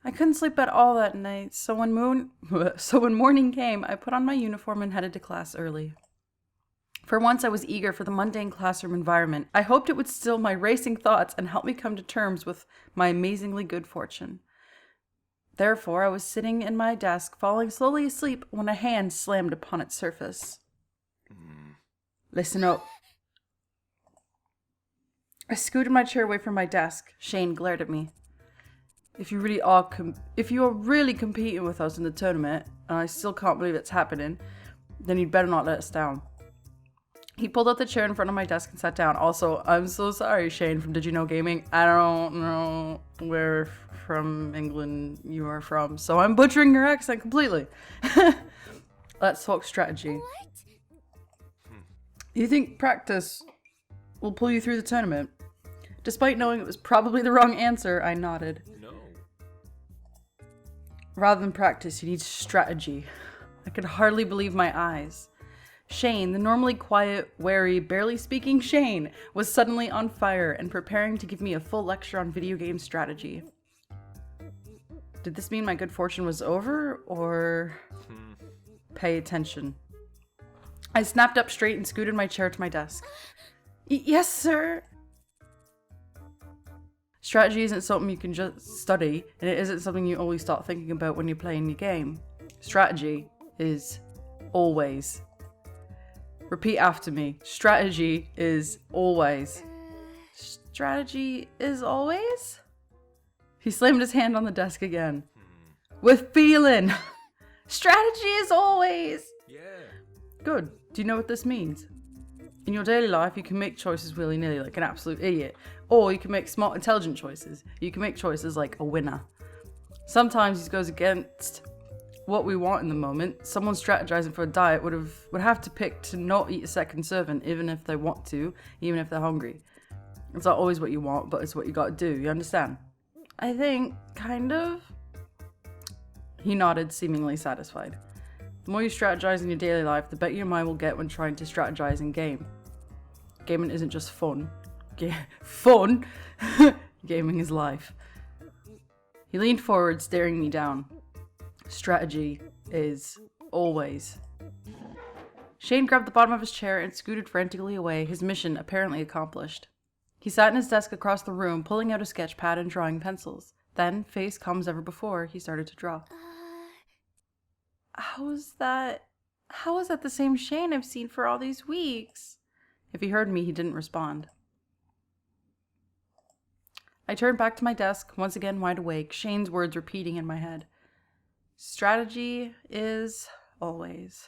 I couldn't sleep at all that night, so when morning came, I put on my uniform and headed to class early. For once, I was eager for the mundane classroom environment. I hoped it would still my racing thoughts and help me come to terms with my amazingly good fortune. Therefore, I was sitting in my desk, falling slowly asleep, when a hand slammed upon its surface. Listen up. I scooted my chair away from my desk. Shane glared at me. If you are really competing with us in the tournament, and I still can't believe it's happening, then you'd better not let us down. He pulled out the chair in front of my desk and sat down. Also, I'm so sorry, Shane from Did You Know Gaming. I don't know where from England you are from, so I'm butchering your accent completely. Let's talk strategy. What? You think practice will pull you through the tournament? Despite knowing it was probably the wrong answer, I nodded. No. Rather than practice, you need strategy. I could hardly believe my eyes. Shane, the normally quiet, wary, barely speaking Shane, was suddenly on fire and preparing to give me a full lecture on video game strategy. Did this mean my good fortune was over, or... Pay attention. I snapped up straight and scooted my chair to my desk. Yes, sir. Strategy isn't something you can just study, and it isn't something you always start thinking about when you're playing your game. Strategy is always. Repeat after me. Strategy is always. Strategy is always? He slammed his hand on the desk again. With feeling. Strategy is always. Yeah. Good. Do you know what this means? In your daily life, you can make choices willy-nilly like an absolute idiot. Or you can make smart, intelligent choices. You can make choices like a winner. Sometimes this goes against what we want in the moment. Someone strategizing for a diet would have to pick to not eat a second serving, even if they want to, even if they're hungry. It's not always what you want, but it's what you gotta do. You understand? I think, kind of. He nodded, seemingly satisfied. The more you strategize in your daily life, the better your mind will get when trying to strategize in game. Gaming isn't just fun. Fun? Gaming is life. He leaned forward, staring me down. Strategy is always. Shane grabbed the bottom of his chair and scooted frantically away, his mission apparently accomplished. He sat in his desk across the room, pulling out a sketch pad and drawing pencils. Then, face calm as ever before, he started to draw. How is that the same Shane I've seen for all these weeks? If he heard me, he didn't respond. I turned back to my desk, once again wide awake, Shane's words repeating in my head. Strategy is always.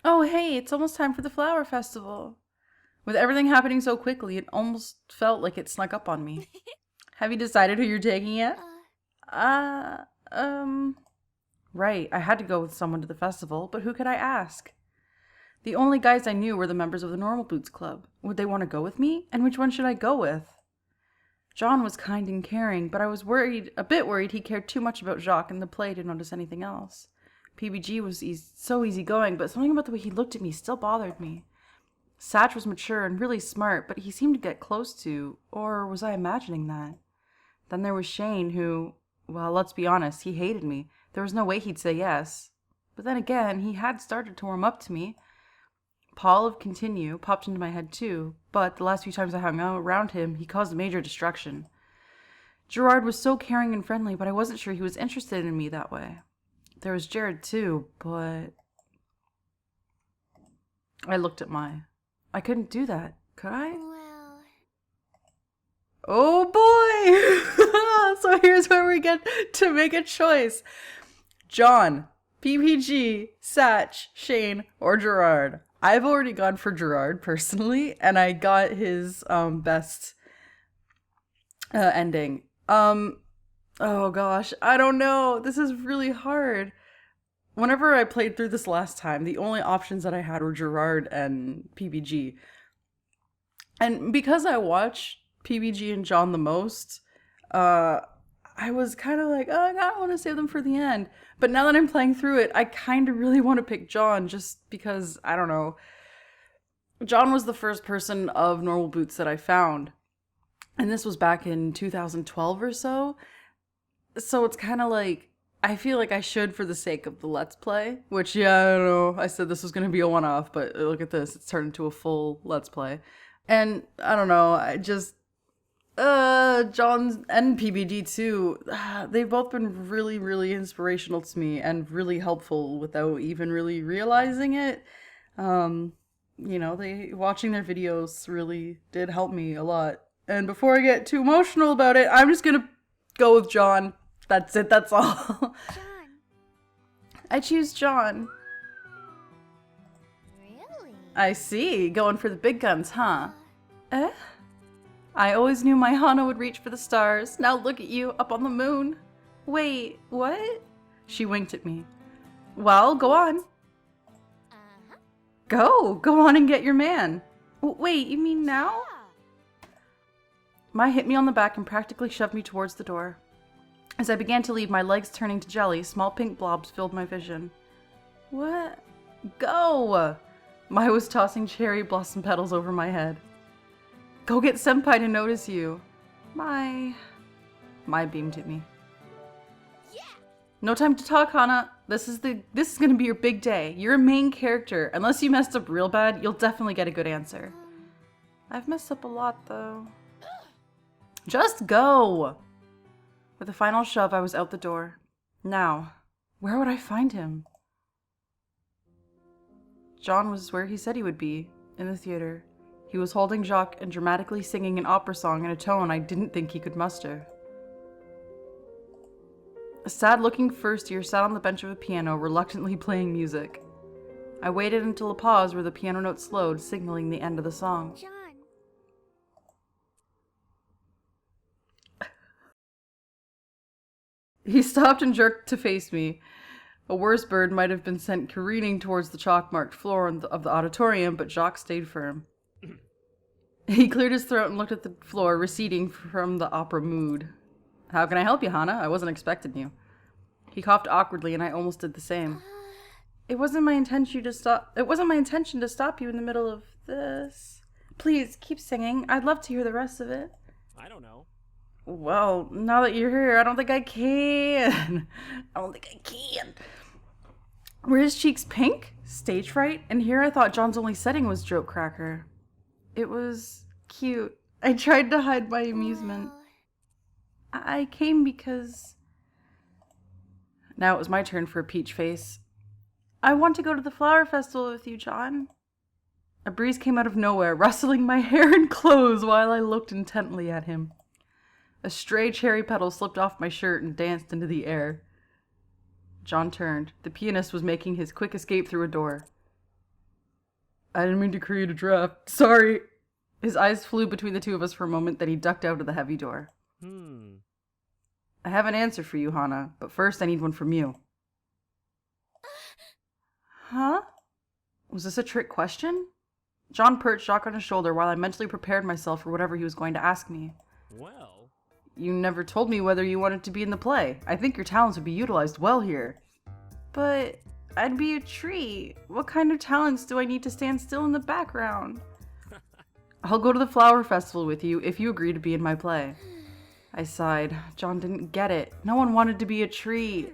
Oh, hey, it's almost time for the flower festival. With everything happening so quickly, it almost felt like it snuck up on me. Have you decided who you're taking yet? Right, I had to go with someone to the festival, but who could I ask? The only guys I knew were the members of the Normal Boots Club. Would they want to go with me? And which one should I go with? John was kind and caring, but I was a bit worried he cared too much about Jacques and the play to notice anything else. PBG was so easygoing, but something about the way he looked at me still bothered me. Satch was mature and really smart, but he seemed to get close to, or was I imagining that? Then there was Shane who, well, let's be honest, he hated me. There was no way he'd say yes. But then again, he had started to warm up to me. Paul of Continue popped into my head too, but the last few times I hung out around him, he caused a major distraction. Gerard was so caring and friendly, but I wasn't sure he was interested in me that way. There was Jared too, but... I looked at I couldn't do that, could I? Well... Oh boy! So here's where we get to make a choice. John, PPG, Satch, Shane, or Gerard. I've already gone for Gerard personally, and I got his best ending. Oh gosh, I don't know. This is really hard. Whenever I played through this last time, the only options that I had were Gerard and PBG. And because I watch PBG and John the most, I was kind of like, oh, I don't want to save them for the end. But now that I'm playing through it, I kind of really want to pick John just because, I don't know. John was the first person of Normal Boots that I found. And this was back in 2012 or so. So it's kind of like, I feel like I should for the sake of the Let's Play. Which, yeah, I don't know. I said this was going to be a one-off, but look at this. It's turned into a full Let's Play. And, I don't know, I just... John and PBD too, they've both been really, really inspirational to me and really helpful without even really realizing it. Watching their videos really did help me a lot. And before I get too emotional about it, I'm just gonna go with John. That's it, that's all. John. I choose John. Really? I see, going for the big guns, huh? I always knew my Hana would reach for the stars. Now look at you, up on the moon. Wait, what? She winked at me. Well, go on. Go on and get your man. Wait, you mean now? Mai hit me on the back and practically shoved me towards the door. As I began to leave, my legs turning to jelly, small pink blobs filled my vision. What? Go! Mai was tossing cherry blossom petals over my head. Go get Senpai to notice you. Mai beamed at me. Yeah. No time to talk, Hana. This is gonna be your big day. You're a main character. Unless you messed up real bad, you'll definitely get a good answer. I've messed up a lot, though. Just go! With a final shove, I was out the door. Now, where would I find him? John was where he said he would be, in the theater. He was holding Jacques and dramatically singing an opera song in a tone I didn't think he could muster. A sad-looking first-year sat on the bench of a piano, reluctantly playing music. I waited until a pause where the piano note slowed, signaling the end of the song. John. He stopped and jerked to face me. A worse bird might have been sent careening towards the chalk-marked floor of the auditorium, but Jacques stayed firm. He cleared his throat and looked at the floor, receding from the opera mood. How can I help you, Hana? I wasn't expecting you. He coughed awkwardly, and I almost did the same. It wasn't my intention to stop you in the middle of this. Please, keep singing. I'd love to hear the rest of it. I don't know. Well, now that you're here, I don't think I can. Were his cheeks pink? Stage fright? And here I thought John's only setting was Joke Cracker. It was cute. I tried to hide my amusement. I came because... Now it was my turn for a peach face. I want to go to the flower festival with you, John. A breeze came out of nowhere, rustling my hair and clothes while I looked intently at him. A stray cherry petal slipped off my shirt and danced into the air. John turned. The pianist was making his quick escape through a door. I didn't mean to create a draft. Sorry. His eyes flew between the two of us for a moment, then he ducked out of the heavy door. I have an answer for you, Hana, but first I need one from you. Huh? Was this a trick question? John perched Jacques on his shoulder while I mentally prepared myself for whatever he was going to ask me. Well... You never told me whether you wanted to be in the play. I think your talents would be utilized well here. But I'd be a tree. What kind of talents do I need to stand still in the background? I'll go to the flower festival with you if you agree to be in my play. I sighed. John didn't get it. No one wanted to be a tree.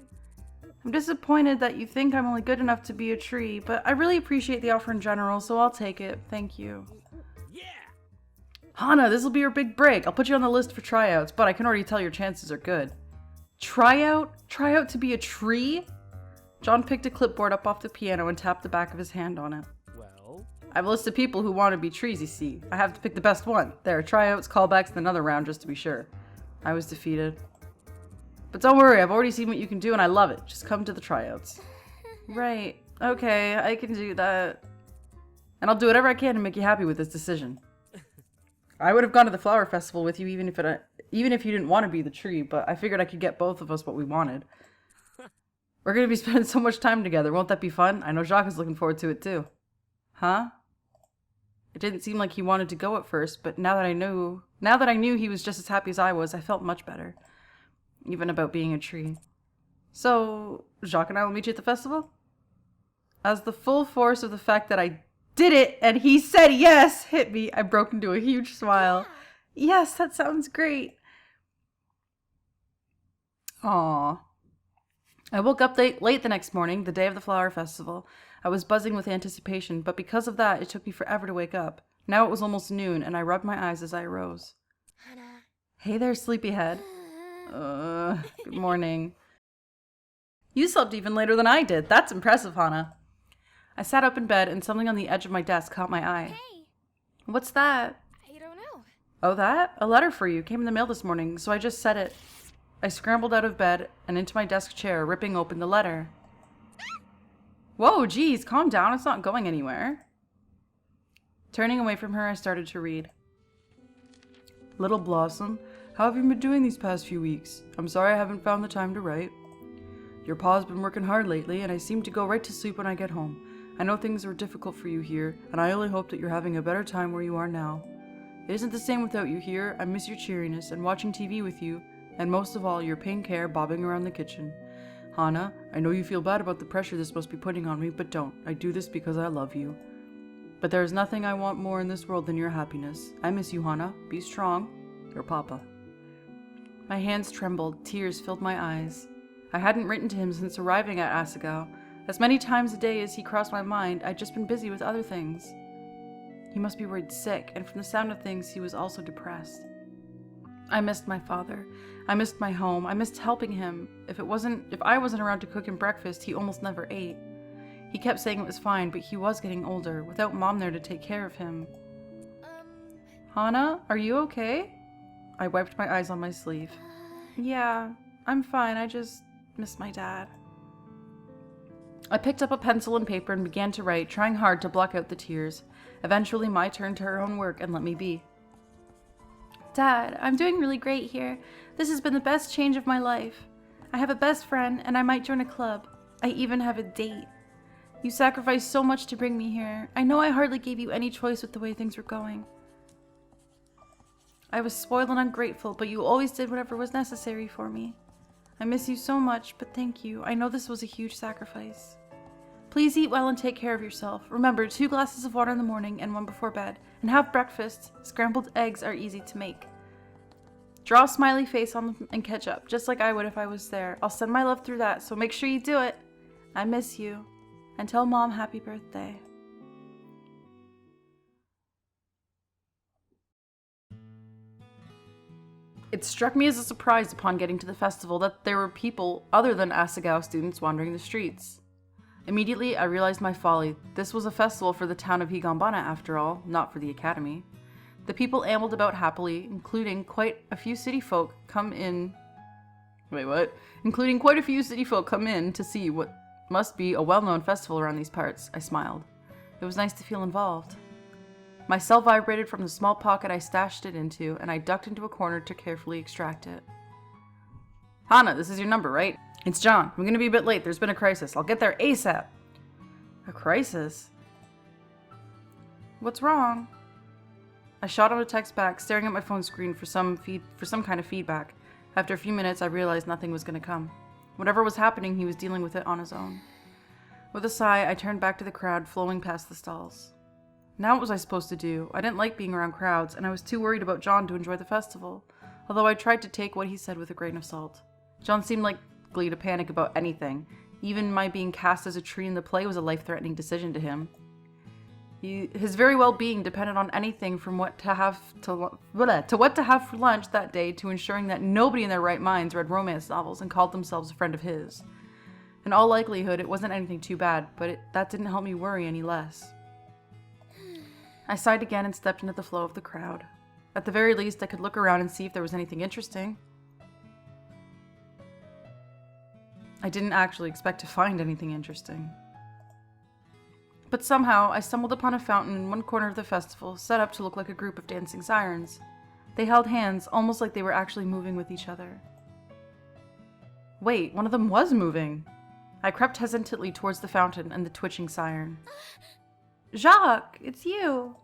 I'm disappointed that you think I'm only good enough to be a tree, but I really appreciate the offer in general, so I'll take it. Thank you. Yeah! Hana, this'll be your big break. I'll put you on the list for tryouts, but I can already tell your chances are good. Tryout? Tryout to be a tree? John picked a clipboard up off the piano and tapped the back of his hand on it. Well... I have a list of people who want to be trees, you see. I have to pick the best one. There are tryouts, callbacks, and another round just to be sure. I was defeated. But don't worry, I've already seen what you can do and I love it. Just come to the tryouts. Right. Okay, I can do that. And I'll do whatever I can to make you happy with this decision. I would have gone to the flower festival with you even if you didn't want to be the tree, but I figured I could get both of us what we wanted. We're going to be spending so much time together. Won't that be fun? I know Jacques is looking forward to it too. Huh? It didn't seem like he wanted to go at first, but now that I knew he was just as happy as I was, I felt much better. Even about being a tree. So, Jacques and I will meet you at the festival? As the full force of the fact that I did it and he said yes hit me, I broke into a huge smile. Yes, that sounds great. Aw. I woke up late the next morning, the day of the flower festival. I was buzzing with anticipation, but because of that, it took me forever to wake up. Now it was almost noon, and I rubbed my eyes as I arose. Hey there, sleepyhead. Good morning. You slept even later than I did. That's impressive, Hana. I sat up in bed, and something on the edge of my desk caught my eye. Hey, What's that? I don't know. Oh, that? A letter for you. Came in the mail this morning, so I just said it. I scrambled out of bed and into my desk chair, ripping open the letter. Whoa, geez, calm down. It's not going anywhere. Turning away from her, I started to read. Little Blossom, how have you been doing these past few weeks? I'm sorry I haven't found the time to write. Your pa's been working hard lately, and I seem to go right to sleep when I get home. I know things are difficult for you here, and I only hope that you're having a better time where you are now. It isn't the same without you here. I miss your cheeriness and watching TV with you, and most of all, your pink hair bobbing around the kitchen. Hana, I know you feel bad about the pressure this must be putting on me, but don't. I do this because I love you. But there is nothing I want more in this world than your happiness. I miss you, Hana. Be strong. Your Papa. My hands trembled. Tears filled my eyes. I hadn't written to him since arriving at Asagao. As many times a day as he crossed my mind, I'd just been busy with other things. He must be worried sick, and from the sound of things, he was also depressed. I missed my father. I missed my home. I missed helping him. If I wasn't around to cook him breakfast, he almost never ate. He kept saying it was fine, but he was getting older, without Mom there to take care of him. Hana, are you okay? I wiped my eyes on my sleeve. Yeah, I'm fine. I just miss my dad. I picked up a pencil and paper and began to write, trying hard to block out the tears. Eventually, Mai turned to her own work and let me be. Dad, I'm doing really great here. This has been the best change of my life. I have a best friend, and I might join a club. I even have a date. You sacrificed so much to bring me here. I know I hardly gave you any choice with the way things were going. I was spoiled and ungrateful, but you always did whatever was necessary for me. I miss you so much, but thank you. I know this was a huge sacrifice. Please eat well and take care of yourself. Remember, 2 glasses of water in the morning and 1 before bed. And have breakfast. Scrambled eggs are easy to make. Draw a smiley face on them and ketchup, just like I would if I was there. I'll send my love through that, so make sure you do it. I miss you. And tell Mom happy birthday. It struck me as a surprise upon getting to the festival that there were people other than Asagao students wandering the streets. Immediately, I realized my folly. This was a festival for the town of Higanbana after all, not for the academy. The people ambled about happily, including quite a few city folk come in to see what must be a well-known festival around these parts. I smiled. It was nice to feel involved. My cell vibrated from the small pocket I stashed it into, and I ducked into a corner to carefully extract it. Hana, this is your number, right? It's John. I'm gonna be a bit late. There's been a crisis. I'll get there ASAP. A crisis? What's wrong? I shot out a text back, staring at my phone screen for some kind of feedback. After a few minutes, I realized nothing was gonna come. Whatever was happening, he was dealing with it on his own. With a sigh, I turned back to the crowd flowing past the stalls. Now what was I supposed to do? I didn't like being around crowds, and I was too worried about John to enjoy the festival, although I tried to take what he said with a grain of salt. John seemed likely to panic about anything. Even my being cast as a tree in the play was a life-threatening decision to him. His very well-being depended on anything from what to have for lunch that day to ensuring that nobody in their right minds read romance novels and called themselves a friend of his. In all likelihood, it wasn't anything too bad, but that didn't help me worry any less. I sighed again and stepped into the flow of the crowd. At the very least, I could look around and see if there was anything interesting. I didn't actually expect to find anything interesting. But somehow, I stumbled upon a fountain in one corner of the festival, set up to look like a group of dancing sirens. They held hands, almost like they were actually moving with each other. Wait, one of them was moving! I crept hesitantly towards the fountain and the twitching siren. Jacques, it's you!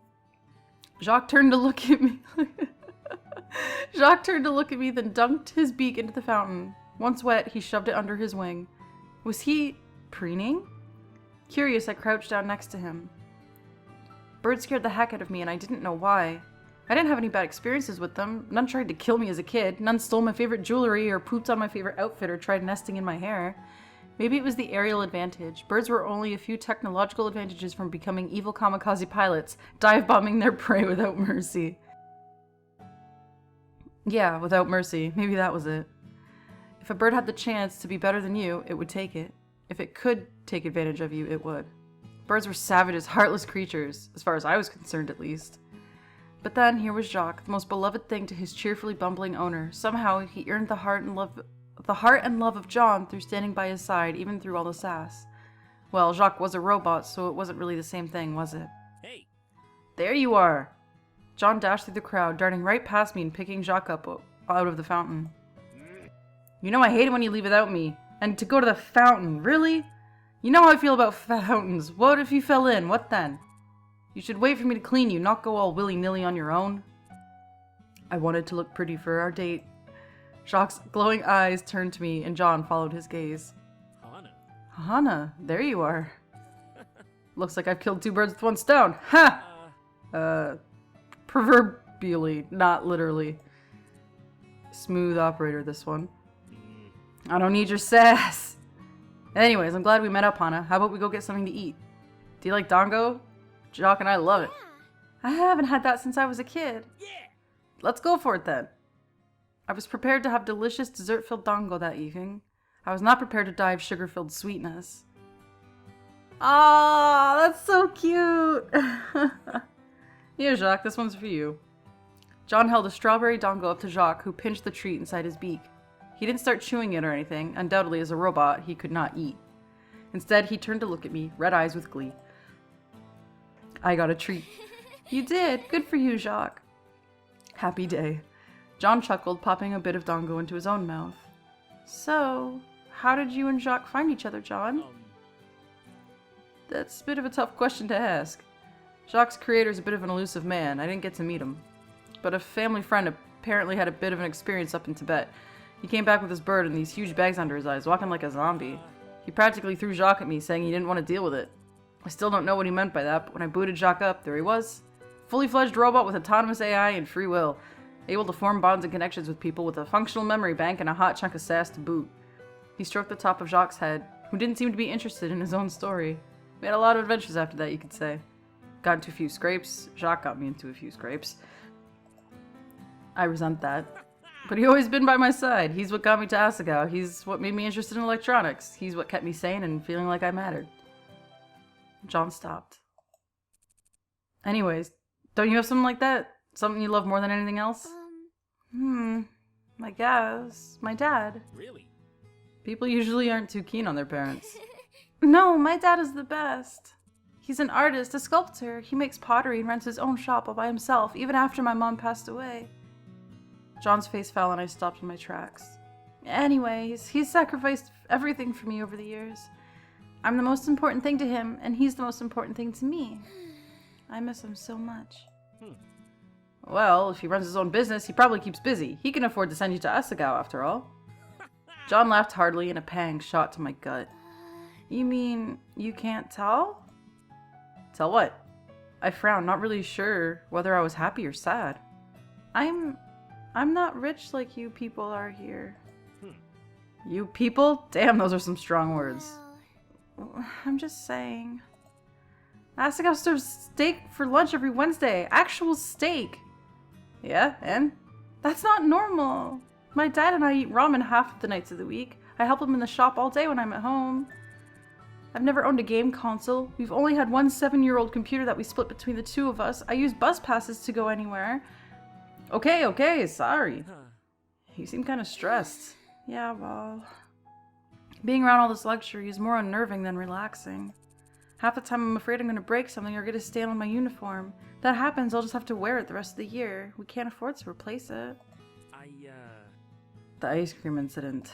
Jacques turned to look at me, then dunked his beak into the fountain. Once wet, he shoved it under his wing. Was he preening? Curious, I crouched down next to him. Bird scared the heck out of me, and I didn't know why. I didn't have any bad experiences with them. None tried to kill me as a kid. None stole my favorite jewelry or pooped on my favorite outfit or tried nesting in my hair. Maybe it was the aerial advantage. Birds were only a few technological advantages from becoming evil kamikaze pilots, dive-bombing their prey without mercy. Yeah, without mercy. Maybe that was it. If a bird had the chance to be better than you, it would take it. If it could take advantage of you, it would. Birds were savages, heartless creatures, as far as I was concerned at least. But then here was Jacques, the most beloved thing to his cheerfully bumbling owner. Somehow he earned the heart and love of John through standing by his side, even through all the sass. Well, Jacques was a robot, so it wasn't really the same thing, was it? Hey! There you are! John dashed through the crowd, darting right past me and picking Jacques up out of the fountain. You know I hate it when you leave without me. And to go to the fountain, really? You know how I feel about fountains. What if you fell in? What then? You should wait for me to clean you, not go all willy-nilly on your own. I wanted to look pretty for our date. Jacques' glowing eyes turned to me, and John followed his gaze. Hana, there you are. Looks like I've killed two birds with one stone. Ha! Proverbially, not literally. Smooth operator, this one. I don't need your sass. Anyways, I'm glad we met up, Hana. How about we go get something to eat? Do you like dango? Jacques and I love it. I haven't had that since I was a kid. Yeah! Let's go for it then. I was prepared to have delicious dessert-filled dango that evening. I was not prepared to die of sugar-filled sweetness. Ah, that's so cute. Here, Jacques, this one's for you. John held a strawberry dango up to Jacques, who pinched the treat inside his beak. He didn't start chewing it or anything. Undoubtedly, as a robot, he could not eat. Instead, he turned to look at me, red eyes with glee. I got a treat. You did. Good for you, Jacques. Happy day. John chuckled, popping a bit of dango into his own mouth. So, how did you and Jacques find each other, John? That's a bit of a tough question to ask. Jacques' creator's a bit of an elusive man. I didn't get to meet him. But a family friend apparently had a bit of an experience up in Tibet. He came back with his bird and these huge bags under his eyes, walking like a zombie. He practically threw Jacques at me, saying he didn't want to deal with it. I still don't know what he meant by that, but when I booted Jacques up, there he was. Fully fledged robot with autonomous AI and free will. Able to form bonds and connections with people with a functional memory bank and a hot chunk of sass to boot. He stroked the top of Jacques' head, who didn't seem to be interested in his own story. We had a lot of adventures after that, you could say. Got into a few scrapes. Jacques got me into a few scrapes. I resent that. But he's always been by my side. He's what got me to Asagao. He's what made me interested in electronics. He's what kept me sane and feeling like I mattered. John stopped. Anyways, don't you have something like that? Something you love more than anything else? I guess. My dad. Really? People usually aren't too keen on their parents. No, my dad is the best. He's an artist, a sculptor. He makes pottery and runs his own shop all by himself, even after my mom passed away. John's face fell and I stopped in my tracks. Anyways, he's sacrificed everything for me over the years. I'm the most important thing to him, and he's the most important thing to me. I miss him so much. Well, if he runs his own business, he probably keeps busy. He can afford to send you to Asagao, after all. John laughed heartily, and a pang shot to my gut. You mean you can't tell? Tell what? I frowned, not really sure whether I was happy or sad. I'm not rich like you people are here. You people? Damn, those are some strong words. I'm just saying. Asagao serves steak for lunch every Wednesday. Actual steak. Yeah, and? That's not normal. My dad and I eat ramen half of the nights of the week. I help him in the shop all day when I'm at home. I've never owned a game console. We've only had one 7-year-old computer that we split between the two of us. I use bus passes to go anywhere. Okay, sorry. You seem kind of stressed. Yeah, well... Being around all this luxury is more unnerving than relaxing. Half the time I'm afraid I'm going to break something or get a stain on my uniform. If that happens, I'll just have to wear it the rest of the year. We can't afford to replace it. The ice cream incident.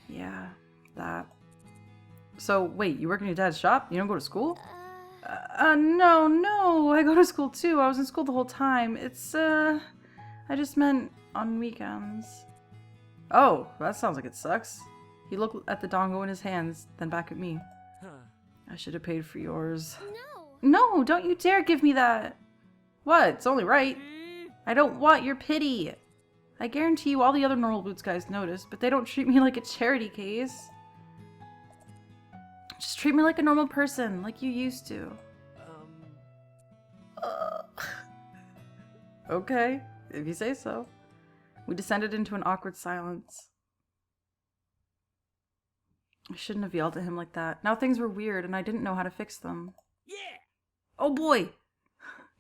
Yeah, that. So, wait, you work in your dad's shop? You don't go to school? No, I go to school too. I was in school the whole time. I just meant on weekends. Oh, that sounds like it sucks. He looked at the dango in his hands, then back at me. I should have paid for yours. No, don't you dare give me that. What? It's only right. I don't want your pity. I guarantee you all the other normal boots guys notice, but they don't treat me like a charity case. Just treat me like a normal person, like you used to. Okay, if you say so. We descended into an awkward silence. I shouldn't have yelled at him like that. Now things were weird and I didn't know how to fix them. Yeah! Oh boy!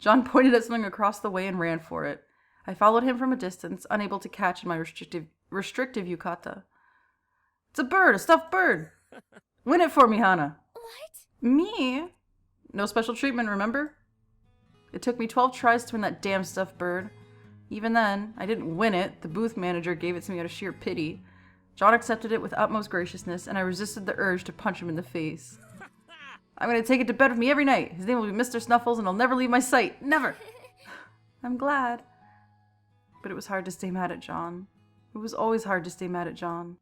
John pointed at something across the way and ran for it. I followed him from a distance, unable to catch in my restrictive yukata. It's a bird, a stuffed bird! Win it for me, Hana! What? Me? No special treatment, remember? It took me 12 tries to win that damn stuffed bird. Even then, I didn't win it. The booth manager gave it to me out of sheer pity. John accepted it with utmost graciousness, and I resisted the urge to punch him in the face. I'm gonna take it to bed with me every night. His name will be Mr. Snuffles, and he'll never leave my sight. Never! I'm glad. But it was hard to stay mad at John. It was always hard to stay mad at John.